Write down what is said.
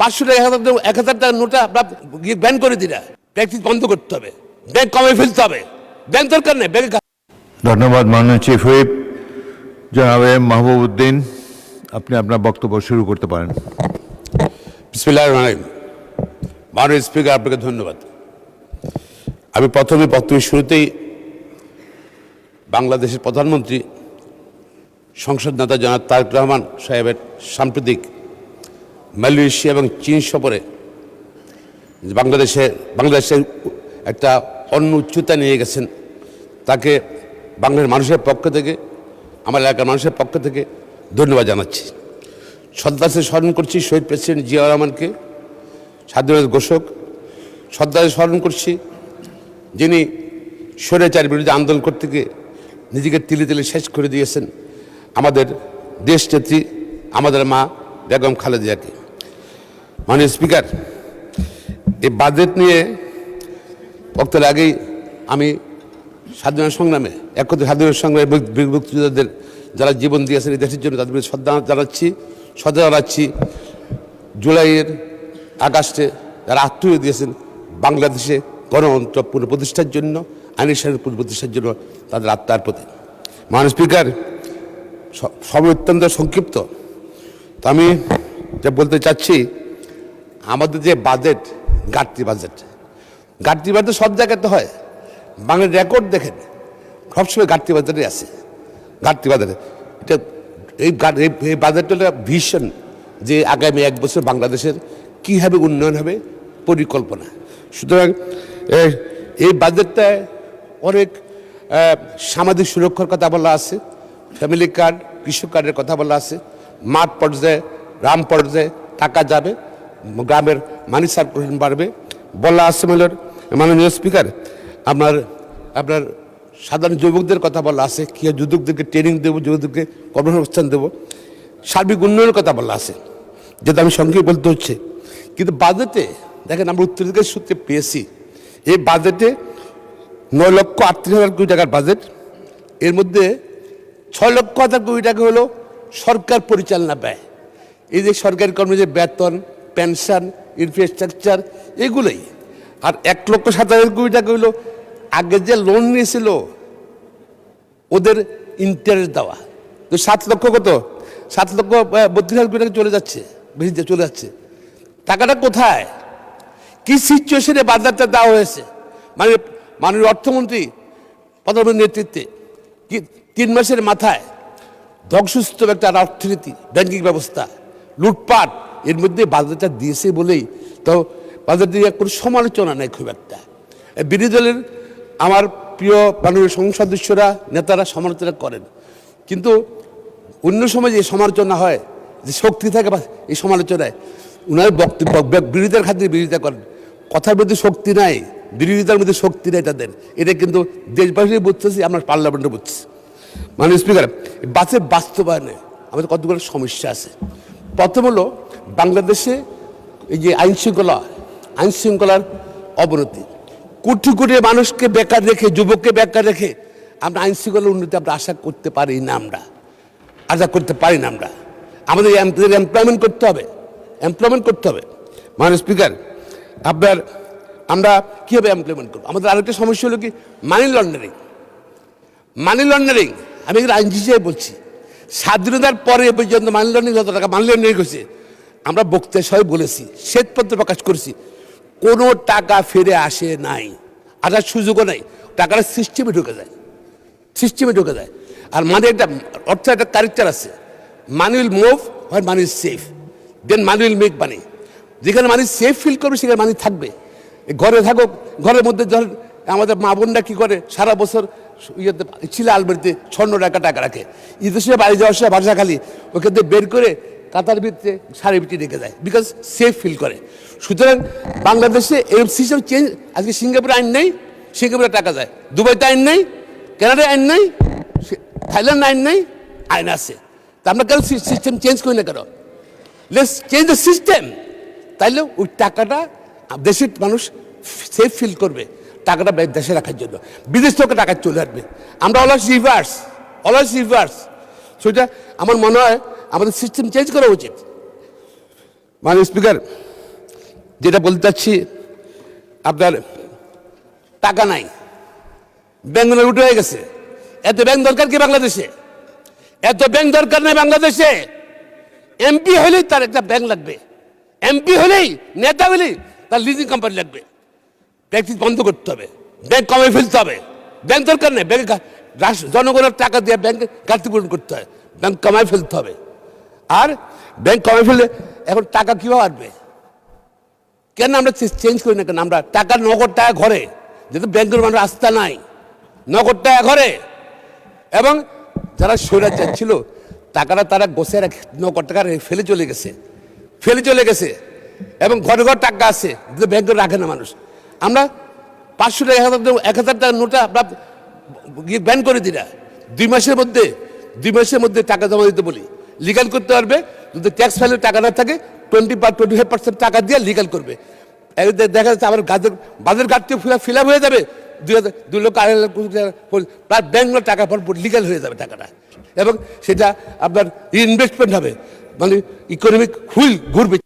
500 টাকা 1000 টাকা নোটা আপনার ব্যান করে দিলা, প্র্যাকটিস বন্ধ করতে হবে, ব্যাংক কমে ফেলতে হবে, ব্যাংক দরকার নেই ব্যাংক। ধন্যবাদ মাননীয় চিফ হুইপ জনাব মাহবুব উদ্দিন, আপনি আপনার বক্তব্য শুরু করতে পারেন। বিসমিল্লাহির রহমানির রহিম। মাননীয় স্পিকার, আপনাকে ধন্যবাদ। আমি প্রথমে বক্তব্যের শুরুতেই বাংলাদেশের প্রধানমন্ত্রী সংসদ নেতা জনাব তারেক রহমান সাহেবের সাম্প্রতিক মালয়েশিয়া এবং চীন সফরে বাংলাদেশের একটা অন্য উচ্চতা নিয়ে গেছেন, তাকে বাংলাদেশের মানুষের পক্ষ থেকে, আমার এলাকার মানুষের পক্ষ থেকে ধন্যবাদ জানাচ্ছি। শ্রদ্ধার সাথে স্মরণ করছি শহীদ প্রেসিডেন্ট জিয়াউর রহমানকে, স্বাধীনতার ঘোষক। শ্রদ্ধার সাথে স্মরণ করছি যিনি স্বৈরাচারের বিরুদ্ধে আন্দোলন করতে গিয়ে নিজেকে তিলে তিলে শেষ করে দিয়েছেন আমাদের দেশ নেত্রী, আমাদের মা বেগম খালেদা জিয়াকে। মাননীয় স্পিকার, এই বাজেট নিয়ে বক্তার আগেই আমি স্বাধীনতা সংগ্রামে স্বাধীনতা সংগ্রামে মুক্তিযোদ্ধাদের যারা জীবন দিয়েছেন এই দেশের জন্য তাদের প্রতি শ্রদ্ধা জানাচ্ছি। জুলাইয়ের আগস্টে যারা আত্মীয় দিয়েছেন বাংলাদেশে গণতন্ত্র পুনঃপ্রতিষ্ঠার জন্য, আইনি শাসন পুনঃপ্রতিষ্ঠার জন্য তাদের আত্মার প্রতি। মাননীয় স্পিকার, সময় অত্যন্ত সংক্ষিপ্ত, তো আমি যা বলতে চাচ্ছি, আমাদের যে বাজেট ঘাটতি বাজেট সব জায়গাতে হয়। বাংলার রেকর্ড দেখেন সবসময় ঘাটতি বাজেটে আছে, ঘাটতি বাজেটে। এটা এই বাজেটটা ভিশন যে আগামী 1 বছর বাংলাদেশের কীভাবে উন্নয়ন হবে পরিকল্পনা। সুতরাং এই বাজেটটায় অনেক সামাজিক সুরক্ষার কথা বলা আছে, ফ্যামিলি কার্ড, কৃষক কার্ডের কথা বলা আছে, মাঠ পর্যায়ে গ্রাম পর্যায়ে টাকা যাবে, গ্রামের মানি সার্কুলেশন বাড়বে বলা আছে। মাননীয় স্পিকার, আপনার সাধারণ যুবকদের কথা বলা আছে, কী যুবকদেরকে ট্রেনিং দেবো, যুবকদেরকে কর্মসংস্থান দেবো, সার্বিক উন্নয়নের কথা বলা আছে, যেটা আমি সংক্ষেপে বলতে হচ্ছে। কিন্তু বাজেটে দেখেন, আমরা উত্তরাধিকার সূত্রে পেয়েছি এই বাজেটে 9,38,000 কোটি টাকার বাজেট। এর মধ্যে 6,00,000 কোটি টাকা হলো সরকার পরিচালনা ব্যয়। এই যে সরকারি কর্মীদের বেতন, পেনশন, ইনফ্রাস্ট্রাকচার এগুলোই। আর 1,07,000 কোটি টাকা হলো আগে যে লোন নিয়েছিল ওদের ইন্টারেস্ট দেওয়া। তো 7 লক্ষ কত, 7,32,000 কোটি টাকা চলে যাচ্ছে। টাকাটা কোথায়, কি সিচুয়েশনে বাজারটা দেওয়া হয়েছে? মাননীয় অর্থমন্ত্রী প্রধানমন্ত্রীর নেতৃত্বে 3 মাসের মাথায় ধ্বংসস্তূপ একটা অর্থনীতি, ব্যাংকিং ব্যবস্থা, লুটপাট, এর মধ্যে বাজেটটা দিয়েছে বলেই তো বাজেট দিয়ে কোনো সমালোচনা নেই খুব একটা। বিরোধী দলের আমার প্রিয় মাননীয় সংসদ সদস্যরা, নেতারা সমালোচনা করেন, কিন্তু অন্য সময় যে সমালোচনা হয়, যে শক্তি থাকে এই সমালোচনায়, ওনার বক্তব্য বিরোধিতার খাতিরে বিরোধিতা করেন। কথার মধ্যে শক্তি নাই, বিরোধিতার মধ্যে শক্তি নেই তাদের। এটা কিন্তু দেশবাসী বুঝতেছি, আমরা পার্লামেন্টে বুঝছি। মাননীয় স্পিকার, বাজেট বাস্তবায়নে আমাদের কতগুলো সমস্যা আছে। প্রথম হলো বাংলাদেশে এই যে আইন শৃঙ্খলার অবনতি। কোটি কোটি মানুষকে বেকার রেখে, যুবককে বেকার রেখে আমরা আইন শৃঙ্খলার উন্নতি আমরা আশা করতে পারি না। আমরা আমাদের এমপ্লয়মেন্ট করতে হবে। মাননীয় স্পিকার, আমরা কীভাবে এমপ্লয়মেন্ট করবো? আমাদের আরেকটা সমস্যা হলো কি, মানি লন্ডারিং। আমি আইনজীবী হিসেবে বলছি, স্বাধীনতার পরে পর্যন্ত মানি লন্ডারিং যত টাকা মানি লন্ডারিং হয়েছে, আমরা বক্তৃতা সবাই বলেছি, শ্বেতপত্র প্রকাশ করেছি, কোনো টাকা ফিরে আসে নাই, আসার সুযোগও নাই। টাকাটা সিস্টেমে ঢুকে যায়। আর মানে একটা একটা ক্যারেক্টার আছে, মানি উইল মুভ হয়, money is safe, then money will make money. যেখানে মানি সেফ ফিল করবে সেখানে মানি থাকবে। ঘরে থাকুক, ঘরের মধ্যে ধরেন আমাদের মা বোনরা কী করে, সারা বছর ছিলে আলমারিতে 6 টাকা রাখে, ঈদের সময় বাড়ি যাওয়ার সময় বাসা খালি ওখান থেকে বের করে কাতার ভিতরে শাড়ি ভিতরে রেখে দেয়, বিকজ সেফ ফিল করে। সুতরাং বাংলাদেশে এরকম সিস্টেম চেঞ্জ। আজকে সিঙ্গাপুরে আইন নেই, সিঙ্গাপুরে টাকা যায়, দুবাইতে আইন নেই, কানাডায় আইন নেই, থাইল্যান্ড আইন নেই, আইন আছে। তা আমরা কেন সিস্টেম চেঞ্জ করি না কেন? Let's change the system. তাইলে ওই টাকাটা দেশের মানুষ সেফ ফিল করবে, টাকাটা দেশে রাখার জন্য। বিদেশ থেকে টাকা চলে আসবে। আমরা অলওয়েজ রিভার্স। সেটা আমার মনে হয় আমাদের সিস্টেম চেঞ্জ করা উচিত। মাননীয় স্পিকার, যেটা বলতে চাচ্ছি, আপনার টাকা নাই, ব্যাংক লুট হয়ে গেছে। এত ব্যাংক দরকার কি বাংলাদেশে? এত ব্যাংক দরকার নেই বাংলাদেশে। এমপি হলেই তার একটা ব্যাংক লাগবে, এমপি হলেই, নেতা হলেই তার লিজিং কোম্পানি লাগবে। ট্যাক্স বন্ধ করতে হবে, ব্যাংক কমে ফেলতে হবে। ব্যাংক দরকার নেই, ব্যাংক জনগণের টাকা দিয়ে ব্যাংকে ঘাটতি পূরণ করতে হয়, ব্যাংক কমায় ফেলতে হবে। আর ব্যাংক কমে ফেললে এখন টাকা কীভাবে আসবে? কেন আমরা চেঞ্জ করি না? কেন আমরা টাকা, নগদ টাকা ঘরে, যেহেতু ব্যাংকের মানুষ আস্থা নাই, নগদ টাকা ঘরে। এবং যারা স্বৈরাচার ছিল টাকাটা তারা গোছে রাখে, নগদ টাকা ফেলে চলে গেছে এবং ঘরে ঘর টাকা আছে, ব্যাংকে রাখে না মানুষ। আমরা 500 টাকা, 1000 টাকার নোটা আমরা ব্যান করে দিই না। 2 মাসের মধ্যে টাকা জমা দিতে বলি, লিগাল করতে পারবে। যদি ট্যাক্স ফাইলে টাকা না থাকে 25% টাকা দিয়ে লিগাল করবে। দেখা যাচ্ছে আবার বাজার ঘাটতি ফিল আপ হয়ে যাবে, 2 লক্ষ 2.5 লাখ প্রায় ব্যাংকগুলো টাকা পর লিগাল হয়ে যাবে টাকাটা। এবং সেটা আপনার ইনভেস্টমেন্ট হবে, মানে ইকোনমিক হুইল ঘুরবে,